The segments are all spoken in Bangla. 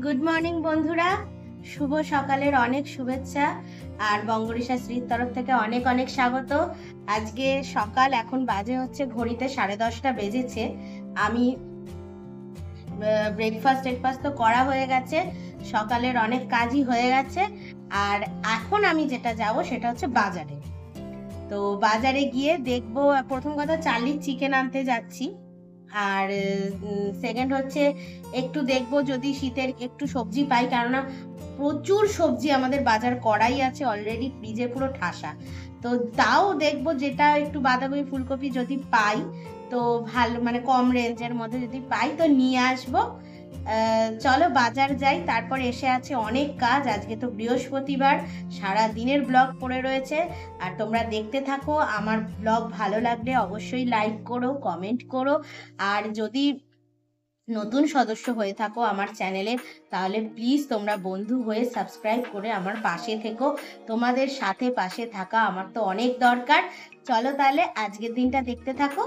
গুড মর্নিং বন্ধুরা, শুভ সকালের অনেক শুভেচ্ছা আর বঙ্গরিশা শ্রীর তরফ থেকে অনেক অনেক স্বাগত। আজকে সকাল, এখন বাজে হচ্ছে ঘড়িতে 10:30 বেজেছে। আমি ব্রেকফাস্ট তো করা হয়ে গেছে, সকালের অনেক কাজই হয়ে গেছে। আর এখন আমি যেটা যাব সেটা হচ্ছে বাজারে। তো বাজারে গিয়ে দেখবো, প্রথম কথা চার্লির চিকেন আনতে যাচ্ছি। আর সেকেন্ড হচ্ছে একটু দেখবো যদি শীতের একটু সবজি পাই, কেননা প্রচুর সবজি আমাদের বাজার করাই আছে অলরেডি, ফ্রিজে পুরো ঠাসা। তো তাও দেখবো যেটা একটু বাঁধাকপি ফুলকপি যদি পাই তো ভালো, মানে কম রেঞ্জের মধ্যে যদি পাই তো নিয়ে আসবো। চলো বাজার যাই, তারপর এসে আছে অনেক কাজ। আজকে তো বৃহস্পতিবার, সারা দিনের ব্লগ পড়ে রয়েছে। আর তোমরা দেখতে থাকো, আমার ব্লগ ভালো লাগলে অবশ্যই লাইক করো, কমেন্ট করো। আর যদি নতুন সদস্য হয়ে থাকো আমার চ্যানেলে, তাহলে প্লিজ তোমরা বন্ধু হয়ে সাবস্ক্রাইব করে আমার পাশে থেকো। তোমাদের সাথে পাশে থাকা আমার তো অনেক দরকার। চলো তাহলে আজকের দিনটা দেখতে থাকো।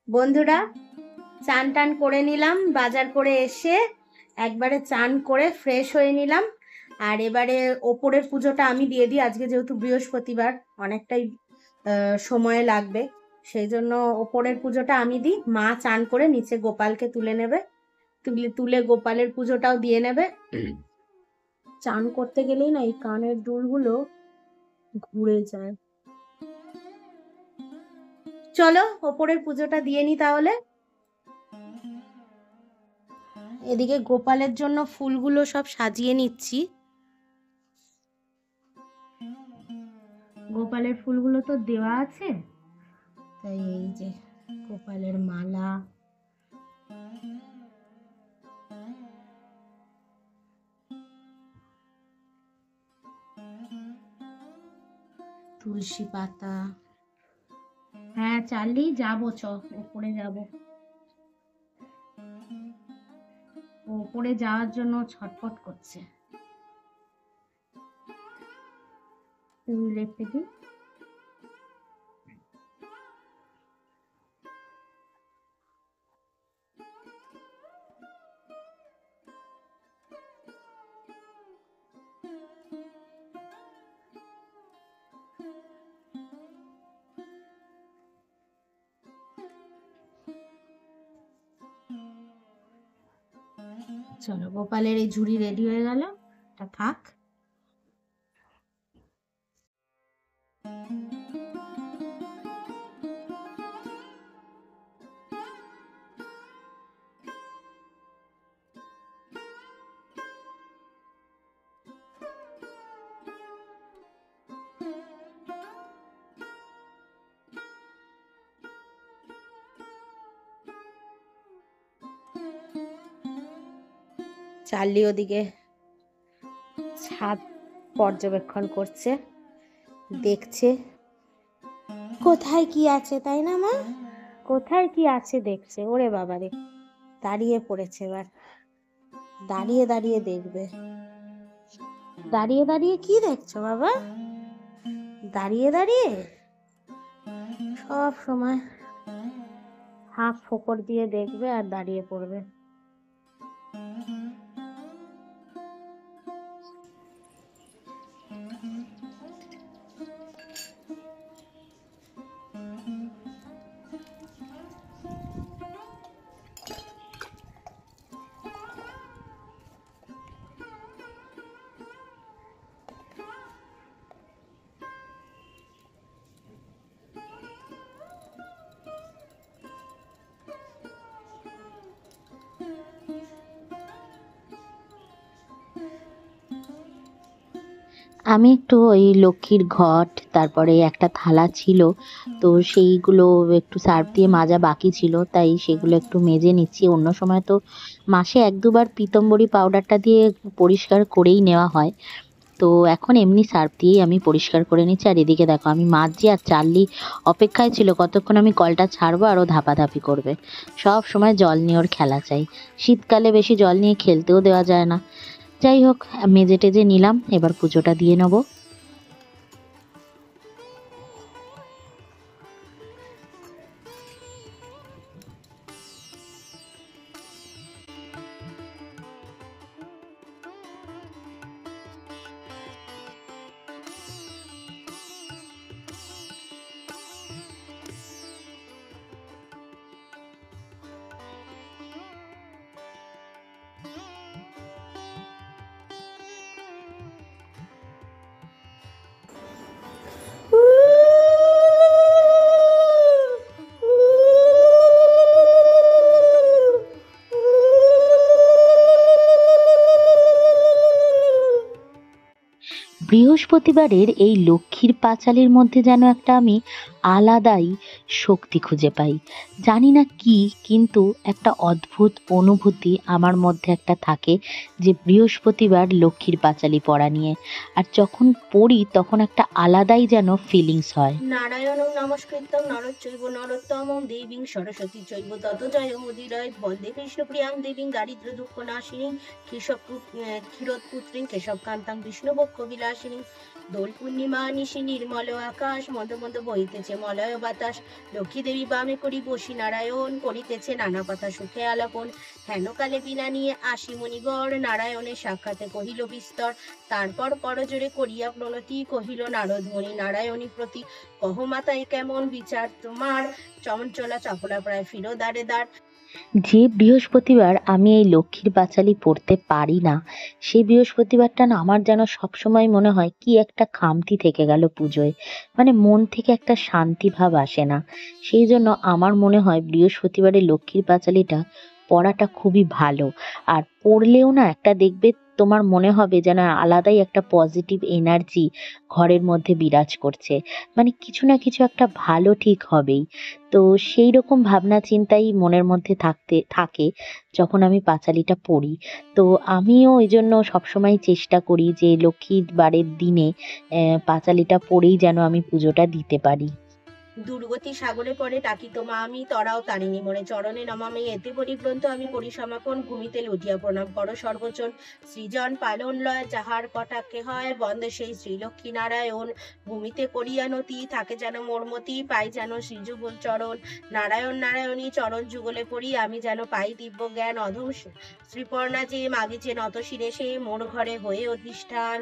বন্ধুরা, চান টান করে নিলাম, বাজার করে এসে একবারে চান করে ফ্রেশ হয়ে নিলাম। আর এবারে ওপরের পুজোটা আমি দিয়ে দিই। আজকে যেহেতু বৃহস্পতিবার, অনেকটাই সময় লাগবে, সেই জন্য ওপরের পুজোটা আমি দিই। মা চান করে নিচে গোপালকে তুলে নেবে, তুলে গোপালের পুজোটাও দিয়ে নেবে। চান করতে গেলেই না এই কানের দুলগুলো ঘুরে যায়। চলো ওপরের পুজোটা দিয়ে নি তাহলে। এদিকে গোপালের জন্য ফুলগুলো সব সাজিয়ে নিচ্ছি। গোপালের ফুলগুলো তো দেওয়া আছে, তাই এই যে গোপালের মালা, তুলসী পাতা। হ্যাঁ চার্লি, যাবো, উপরে যাবো। উপরে যাওয়ার জন্য ছটফট করছে। তুমি দেখতে কি চলো, গোপালের এই ঝুড়ি রেডি হয়ে গেল, এটা থাক। চার্লি ওদিকে ছাদ পর্যবেক্ষণ করছে, দেখছে কোথায় কি আছে, তাই না মা? কোথায় কি আছে দেখছে। ওরে বাবারে, দাঁড়িয়ে পড়েছে। এবার দাঁড়িয়ে দাঁড়িয়ে দেখবে। দাঁড়িয়ে দাঁড়িয়ে কি দেখছো বাবা? দাঁড়িয়ে দাঁড়িয়ে সব সময় হাত ফোকর দিয়ে দেখবে আর দাঁড়িয়ে পড়বে। আমি একটু ওই লক্ষ্মীর ঘট, তারপরে একটা থালা ছিল, তো সেইগুলো একটু সার্ফ দিয়ে মাজা বাকি ছিল, তাই সেগুলো একটু মেজে নিচ্ছি। অন্য সময় তো মাসে 1-2বার পীতম্বরী পাউডারটা দিয়ে পরিষ্কার করেই নেওয়া হয়, তো এখন এমনি সার্ফ দিয়েই আমি পরিষ্কার করে নিচ্ছি। আর এদিকে দেখো আমি মাজছি, আর চার্লি অপেক্ষায় ছিল কতক্ষণ আমি কলটা ছাড়বো আর ও ধাপাধাপি করবে। সব সময় জল নিয়ে ওর খেলা চাই। শীতকালে বেশি জল নিয়ে খেলতেও দেওয়া যায় না। যাই হোক, মেজে টেজে নিলাম, এবার পুজোটা দিয়ে নেবো। বৃহস্পতিবারের এই লক্ষ্মীর পাঁচালির মধ্যে যেন একটা আমি আলাদাই শক্তি খুঁজে পাই। জানি না কি, কিন্তু একটা অদ্ভুত অনুভূতি আমার মধ্যে একটা থাকে যে বৃহস্পতিবার লক্ষ্মীর পাঁচালি পড়া নিয়ে। আর যখন পড়ি তখন একটা আলাদাই যেন ফিলিংস হয়। নারায়ণং নমস্কৃত্যং নরচৈব নরোত্তমং দেবীং সরস্বতী চৈব তত জয়মুদিরয় বন্দে কৃষ্ণপ্রিয়াং দেবীং দারিদ্র দুঃখ নাশিনীং ক্ষীরোৎপুত্রীং কেশবকান্তাং বিষ্ণুবক্ষ বিলাসিনীং। দোল পূর্ণিমা নিশি নির্মল আকাশ, মন্দ মন্দ বইতেছে মলয় বাতাস। লক্ষ্মী দেবী বামে করি বসি নারায়ণ, করিতেছে নানা কথা সুখে আলাপন। হেনকালে বিনা নিয়ে আসি মণিবর, নারায়ণের সাক্ষাতে কহিল বিস্তর। তারপর করজোরে করিয়া প্রণতি, কহিল নারদ মুনি নারায়ণী প্রতি। কহ মাতাই কেমন বিচার তোমার, চঞ্চলা চপলা প্রায় ফিরো দ্বারে দ্বার। যে বৃহস্পতিবার আমি এই লক্ষ্মীর পাঁচালি পড়তে পারি না, সেই বৃহস্পতিবারটা না আমার যেন সবসময় মনে হয় কি একটা খামতি থেকে গেল পুজোয়। মানে মন থেকে একটা শান্তি ভাব আসে না। সেই জন্য আমার মনে হয় বৃহস্পতিবারে লক্ষ্মীর পাঁচালিটা পড়াটা খুবই ভালো। আর পড়লেও না একটা দেখবে তোমার মনে হবে যেন আলাদাই একটা পজিটিভ এনার্জি ঘরের মধ্যে বিরাজ করছে। মানে কিছু না কিছু একটা ভালো ঠিক হবেই। তো সেই রকম ভাবনা চিন্তাই মনের মধ্যে থাকে যখন আমি পাঁচালিটা পড়ি। তো আমিও ওই জন্য সবসময় চেষ্টা করি যে লক্ষ্মীর বারের দিনে পাঁচালিটা পড়েই যেন আমি পুজোটা দিতে পারি। দুর্গতি সাগরে পড়ে ডাকি তোমা আমি, তরাও তারিণী মনে চরণে নমামি। এতে পরিগ্রন্থ আমি পড়ি সমাপন, ভূমিতে লুটিয়া প্রণাম করো সর্বজন। সৃজন পালন লয় যাহার কটাক্ষে হয়, বন্দে সেই শ্রীলক্ষ্মী নারায়ণ। ভূমিতে করিয়া নতি থাকে যেন মোরমতি, পাই যেন শ্রীযুগল চরণ। নারায়ণ নারায়ণী চরণ যুগলে পড়ি, আমি যেন পাই দিব্য জ্ঞান। অধম শ্রীপর্ণা যে মাগিছে নত শিরে, সে মোর ঘরে হয়ে অধিষ্ঠান।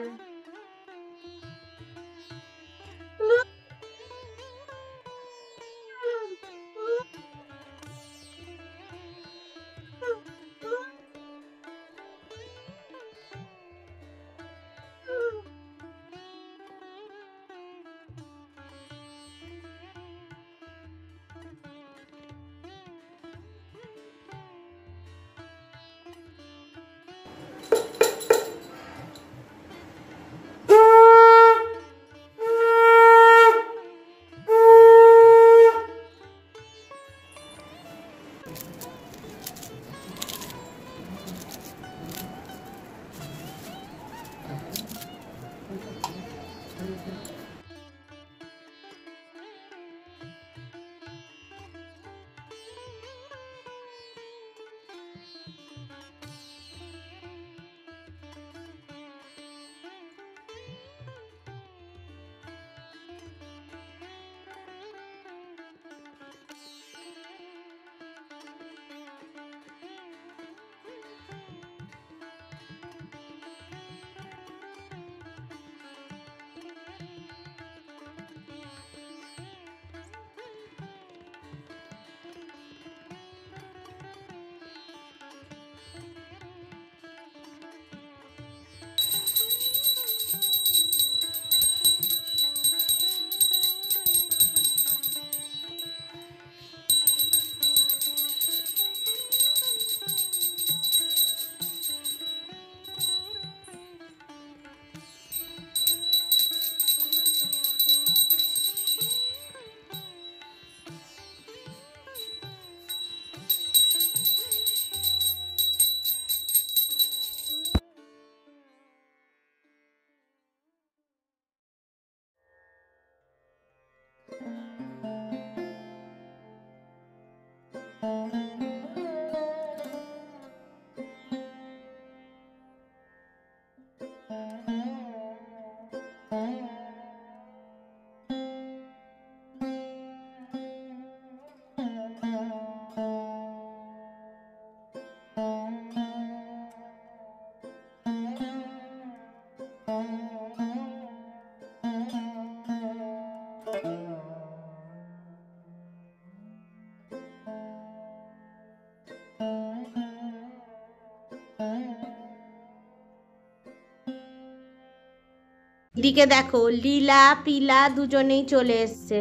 এদিকে দেখো লীলা পিলা দুজনেই চলে এসছে।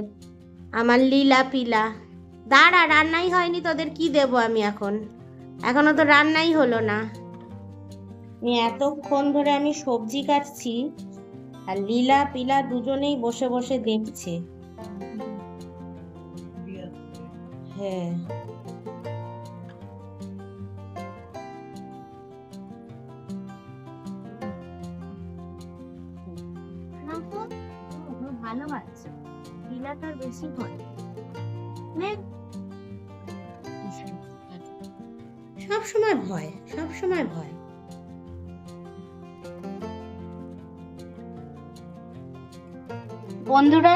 আমার লীলা পিলা, দাঁড়া, রান্নাই হয়নি তোদের, কি দেবো আমি এখন? এখনো তো রান্নাই হলো না। এতক্ষণ ধরে আমি সবজি কাটছি আর লীলা পিলা দুজনেই বসে বসে দেখছে। হ্যাঁ, ভালো বাচ্চা, লীলাটার বেশি ভয়, সব সময় ভয়, সব সময় ভয়। বন্ধুরা,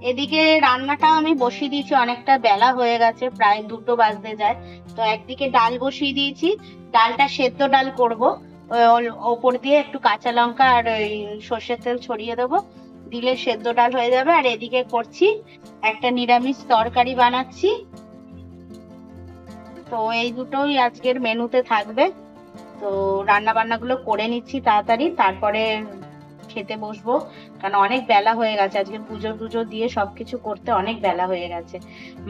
এদিকে রান্নাটা আমি বসিয়ে দিয়েছি, অনেকটা বেলা হয়ে গেছে, প্রায় 2টো বাজতে যায়। তো একদিকে ডাল বসিয়ে দিয়েছি, ডালটা সেদ্ধ ডাল করব। ওপর দিয়ে একটু কাঁচা লঙ্কা আর ওই সর্ষের তেল ছড়িয়ে দেবো, দিলে সেদ্ধ ডাল হয়ে যাবে। আর এদিকে করছি একটা নিরামিষ তরকারি বানাচ্ছি। তো এই দুটোই আজকের মেনুতে থাকবে। তো রান্না বান্নাগুলো করে নিচ্ছি তাড়াতাড়ি, তারপরে খেতে বসবো, কারণ অনেক বেলা হয়ে গেছে। আজকে পুজো টুজো দিয়ে সবকিছু করতে অনেক বেলা হয়ে গেছে।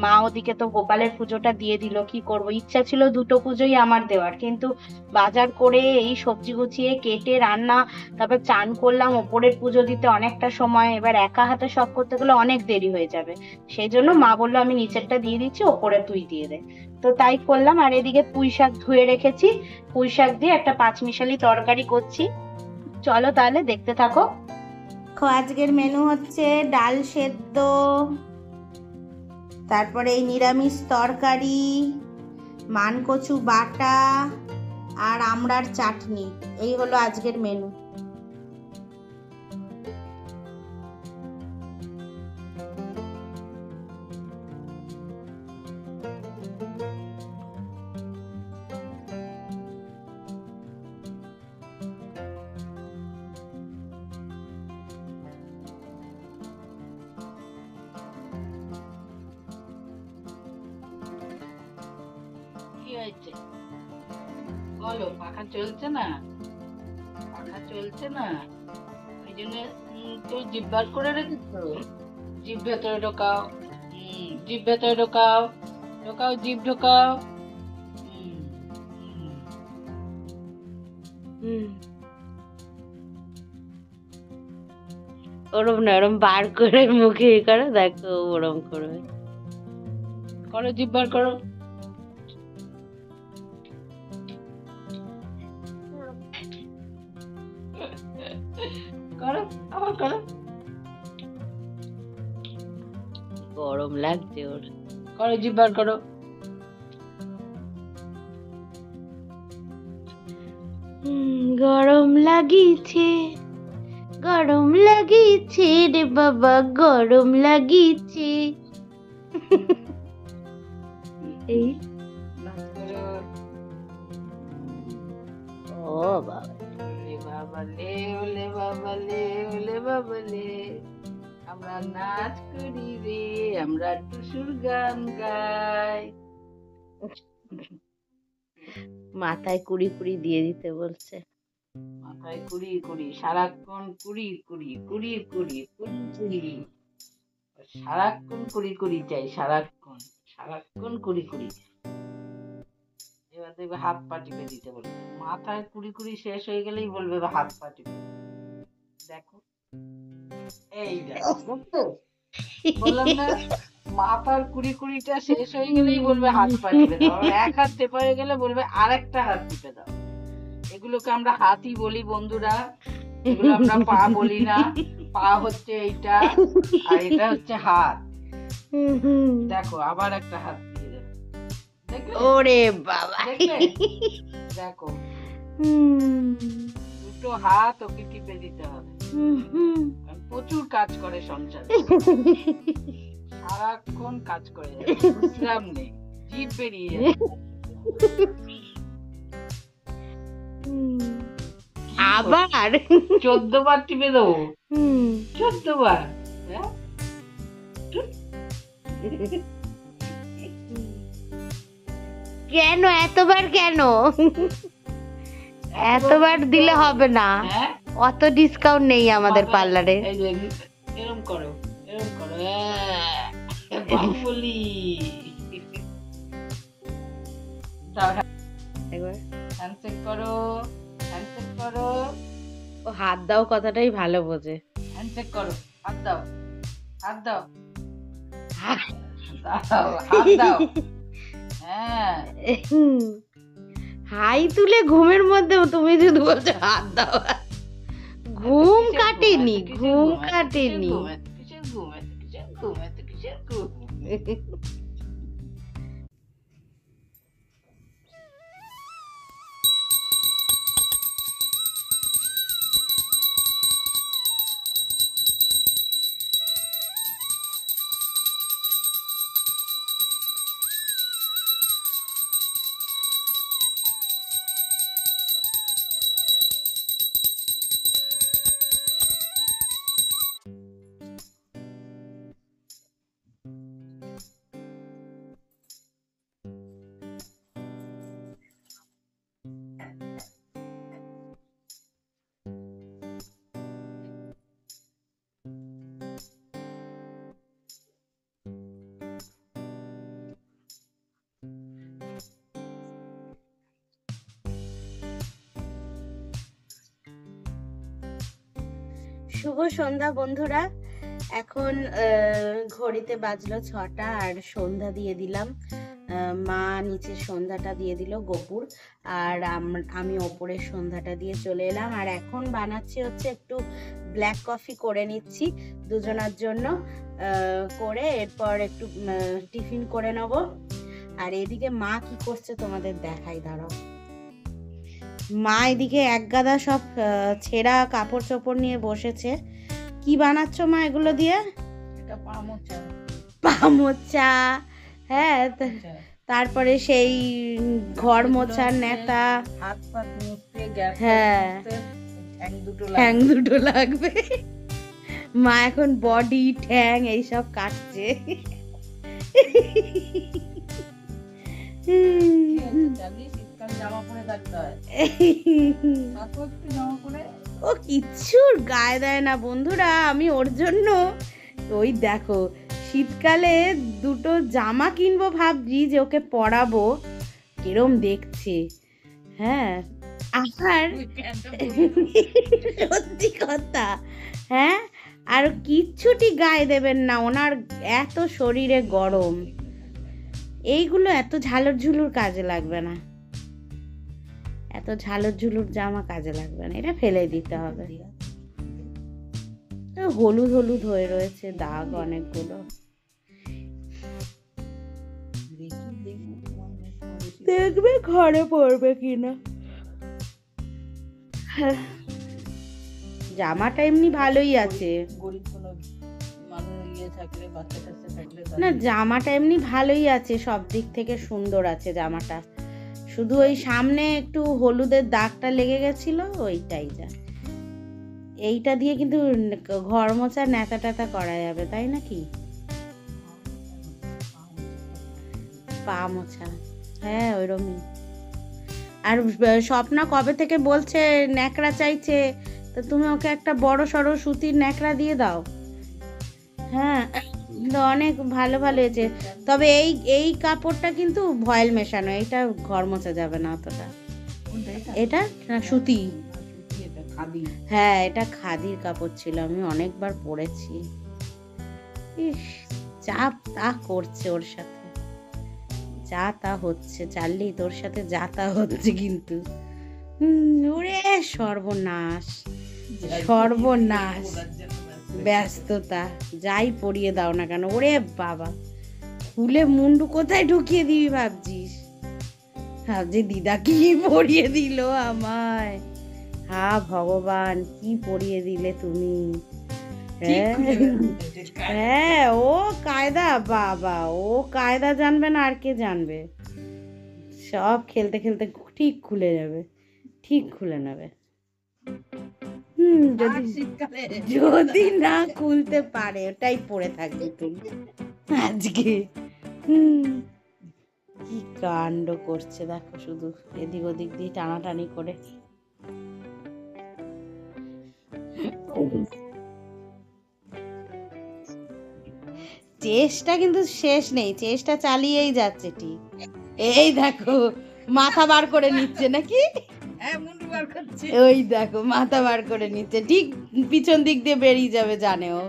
মা ওদিকে তো গোপালের পুজোটা দিয়ে দিল, কি করব, ইচ্ছা ছিল 2টো পুজোই আমার দেওয়ার, কিন্তু বাজার করে এই সবজি গুছিয়ে কেটে রান্না, তারপর চান করলাম, ওপরের পুজো দিতে অনেকটা সময়, এবার একা হাতে সব করতে গেলে অনেক দেরি হয়ে যাবে। সেই জন্য মা বললো আমি নিচেরটা দিয়ে দিচ্ছি, ওপরে তুই দিয়ে দে। তো তাই করলাম। আর এদিকে পুঁই শাক ধুয়ে রেখেছি, পুঁই শাক দিয়ে একটা 5 মিশালি তরকারি করছি। চলো তাহলে দেখতে থাকো। আজকের মেনু হচ্ছে ডাল সেদ্ধ, তারপরে এই নিরামিষ তরকারি, মানকচু বাটা আর আমড়ার চাটনি। এই হলো আজকের মেনু। কি হয়েছে বলো? পাখা চলছে না, পাখা চলছে না, ওই জন্য তুই জিভ বার করে রেখেছো। জিভ ভেতরে ঢোকাও, জিভ ভেতরে ঢোকাও, ঢোকাও, জিভ ঢোকাও। ওরম না, ওরম বার করে মুখে করো, দেখো ওরম করবে। করো, জিভ বার করো। করো, আবার করো। গরম লাগছে ওর। করো, জিভ বার করো। গরম লাগিছে, গরম লাগিছে রে বাবা, গরম লাগিছে। এই করো। ও বাবা, ওলে বাবা লে, ওলে বাবা লে, ওলে বাবা লে, আমরা নাচ করি রে, আমরা টুসুর গান গাই। মাথায় কুড়ি কুড়ি দিয়ে দিতে বলছে। মাথায় কুড়ি কুড়ি, সারাক্ষণ কুড়ি কুড়ি কুড়ি কুড়ি কুড়ি কুড়ি, সারাক্ষণ কুড়ি কুড়ি চাই, সারাক্ষণ সারাক্ষণ কুড়ি কুড়ি। এবার দেখবে হাত পা টিপে দিতে বলবে, মাথায় কুড়ি কুড়ি শেষ হয়ে গেলেই বলবে এবার হাত পা টিপে। দেখো, এই দেখো, বললাম না, মাথার কুড়ি কুড়িটা শেষ হয়ে গেলেই বলবে হাত পা টিপে দাও। এক হাত টেপা হয়ে গেলে বলবে আরেকটা হাত টিপে দাও। এগুলোকে আমরা হাতই বলি বন্ধুরা, এগুলো আমরা পা বলি না। পা হচ্ছে এইটা, আর এটা হচ্ছে হাত। দেখো, আবার একটা হাত দিয়ে দেবে, দেখলে? ওরে বাবা, দেখলে? দেখো, দুটো হাত ওকে টিপে দিতে হবে, কারণ প্রচুর কাজ করে সংসারে, সারাক্ষণ কাজ করে যাবে, বিশ্রাম নেই, জিভ বেরিয়ে যাবে। আবার 14 বার টিপে দেবো, 14 বার। হ্যাঁ, কেন এতবার, কেন এতবার দিলে হবে না, হ্যাঁ, অত ডিসকাউন্ট নেই আমাদের পার্লারে। এই যে এরম করো, এরম করো, বাহুবলি। হ্যান্ডশেক করো, হ্যান্ডশেক করো, ও হাত দাও কথাটাই ভালো বোঝে। হ্যান্ডশেক করো, হাত দাও, হাত দাও, দাও, হাত দাও। হ্যাঁ, হাই তুলে ঘুমের মধ্যে তুমি যদি বলছো হাত দাও, ঘুম কাটেনি, ঘুম কাটেনি। কিসের ঘুম, কিসের ঘুম, কিসের ঘুম। শুভ সন্ধ্যা বন্ধুরা। এখন ঘড়িতে বাজলো 6টা আর সন্ধ্যা দিয়ে দিলাম। মা নিচে সন্ধ্যাটা দিয়ে দিল গোপুর, আর আমি ওপরের সন্ধ্যাটা দিয়ে চলে এলাম। আর এখন বানাচ্ছি হচ্ছে একটু ব্ল্যাক কফি করে নিচ্ছি দুজনার জন্য, করে এরপর একটু টিফিন করে নেব। আর এদিকে মা কি করছে তোমাদের দেখাই, দাঁড়াও। মা এদিকে এক গাদা সব ছেঁড়া কাপড় চোপড় নিয়ে বসেছে। কি বানাচ্ছো মা এগুলো দিয়ে? এটা পা মোছা। পা মোছা, হ্যাঁ, তারপরে সেই ঘর মোছার নেতা, হাত পা মুছতে, গ্যাস হ্যাঁ, ঠ্যাং দুটো লাগবে। মা এখন বডি, ঠ্যাং এইসব কাটছে। জামা পরে থাকতে হয়, জামা পরে। ও কিচ্ছুর গায়ে দেয় না বন্ধুরা, আমি ওর জন্য ওই দেখো শীতকালে দুটো জামা কিনবো ভাবছি, যে ওকে পরাবো, কিরম দেখছে। হ্যাঁ, আর সত্যি কথা, হ্যাঁ, আর কিচ্ছুটি গায়ে দেবেন না, ওনার এত শরীরে গরম। এইগুলো এত ঝালর ঝুলুর কাজে লাগবে না, এত ঝালর ঝুলুর জামা কাজে লাগবে না, এটা ফেলে দিতে হবে। হলুদ হলুদ হয়ে রয়েছে দাগ অনেকগুলো। দেখবে ঘরে পড়বে কিনা। জামাটা এমনি ভালোই আছে, গরিব কোনো মানুষ থাকলে, বাচ্চা টাচ্চা থাকলে না জামাটা এমনি ভালোই আছে, সব দিক থেকে সুন্দর আছে জামাটা। শুধু ওই সামনে একটু হলুদের দাগটা লেগে গেছিল, ওইটাই যা। এইটা দিয়ে কিন্তু ঘর মোছা ন্যাতা ট্যাতা করা যাবে, তাই নাকি? পা মোছা, হ্যাঁ ওইরকমই। আর স্বপ্না কবে থেকে বলছে ন্যাকড়া চাইছে, তো তুমি ওকে একটা বড় সড়ো সুতির ন্যাকড়া দিয়ে দাও। হ্যাঁ অনেক ভালো ভালো হয়েছে, তবে এই কাপড়টা কিন্তু ভয়েল মেশানো, এইটা ঘর মোছা যাবে না অতটা। এটা না সুতি, হ্যাঁ এটা খাদির কাপড় ছিল, আমি অনেকবার পরেছি। ইস, যা তা করছে ওর সাথে, যা তা হচ্ছে, চার্লি তোর সাথে যা তা হচ্ছে কিন্তু। ওরে সর্বনাশ, সর্বনাশ, ব্যস্ততা, যাই পরিয়ে দাও না কেন। ওরে বাবা, ফুলে মুন্ডু কোথায় ঢুকিয়ে দিবি ভাবছিস? যে দিদা কি পরিয়ে দিল আমায়, হা ভগবান কি পরিয়ে দিলে তুমি। হ্যাঁ ও কায়দা, বাবা ও কায়দা জানবে না আর কে জানবে। সব খেলতে খেলতে ঠিক খুলে যাবে, ঠিক খুলে নেবে। যদি না খুলতে পারে ওটাই পড়ে থাকবে তুমি আজকে। কি কাণ্ড করছে দেখো, শুধু এদিক ওদিক দিয়ে টানাটানি করে। চেষ্টা কিন্তু শেষ নেই, চেষ্টা চালিয়েই যাচ্ছে। ঠিক এই দেখো মাথা বার করে নিচ্ছে নাকি, ওই দেখো মাথা বার করে নিচ্ছে, ঠিক পিছন দিক দিয়ে বেরিয়ে যাবে, জানে ও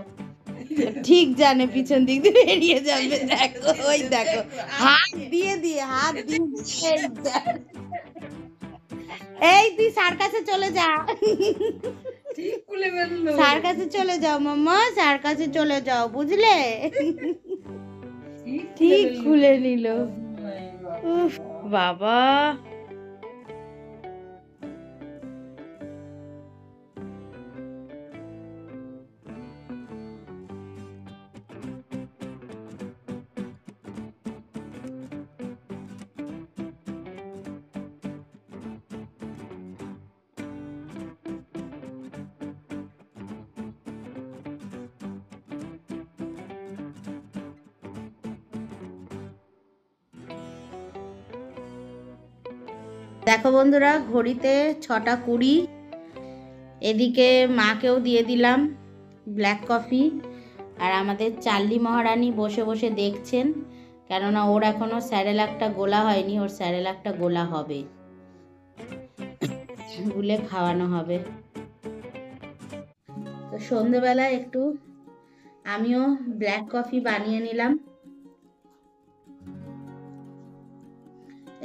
ঠিক জানে পিছন দিক দিয়ে বেরিয়ে যাবে। দেখো ওই দেখো হাত দিয়ে দিয়ে, হাত দিয়ে এই তুই স্যার কাছে চলে যা, স্যার কাছে চলে যাও মাম্মা, স্যার কাছে চলে যাও, বুঝলে? ঠিক খুলে নিল। উফ বাবা, দেখো বন্ধুরা ঘড়িতে 6:20। এদিকে মাকেও দিয়ে দিলাম ব্ল্যাক কফি, আর আমাদের চার্লি মহারানী বসে বসে দেখছেন, কেননা ওর এখনো স্যারেলাকটা গোলা হয়নি, ওর স্যারেলাকটা গোলা হবে, গুলে খাওয়ানো হবে। তো সন্ধেবেলা একটু আমিও ব্ল্যাক কফি বানিয়ে নিলাম,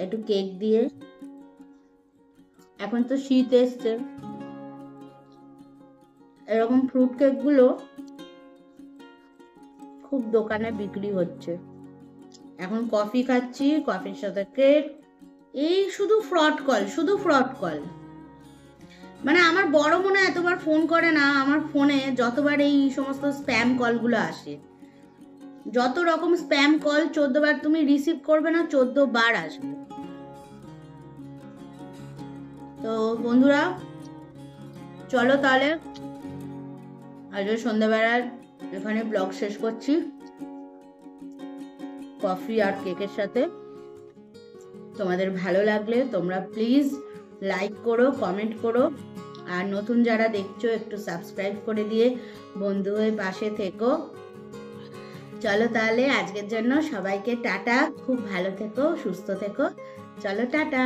একটু কেক দিয়ে। এখন তো শীত এসছে, এরকম ফ্রুট কেক গুলো খুব দোকানে বিক্রি হচ্ছে। এখন কফি খাচ্ছি, কফির সাথে কেক। এই শুধু ফ্রড কল, শুধু ফ্রড কল। মানে আমার বড় মনে এতবার ফোন করে না, আমার ফোনে যতবার এই সমস্ত স্প্যাম কলগুলো আসে, যত রকম স্প্যাম কল 14 বার তুমি রিসিভ করবে না, 14 বার আসবে। তো বন্ধুরা চলো তাহলে আজ সন্ধ্যাবেলার এখানে ব্লগ শেষ করছি, কফি আর কেকের সাথে। তোমাদের ভালো লাগলে তোমরা প্লিজ লাইক করো, কমেন্ট করো, আর নতুন যারা দেখছো একটু সাবস্ক্রাইব করে দিয়ে বন্ধু হয়ে পাশে থেকো। চলো তাহলে আজকের জন্য সবাইকে টাটা, খুব ভালো থেকো, সুস্থ থেকো, চলো টাটা।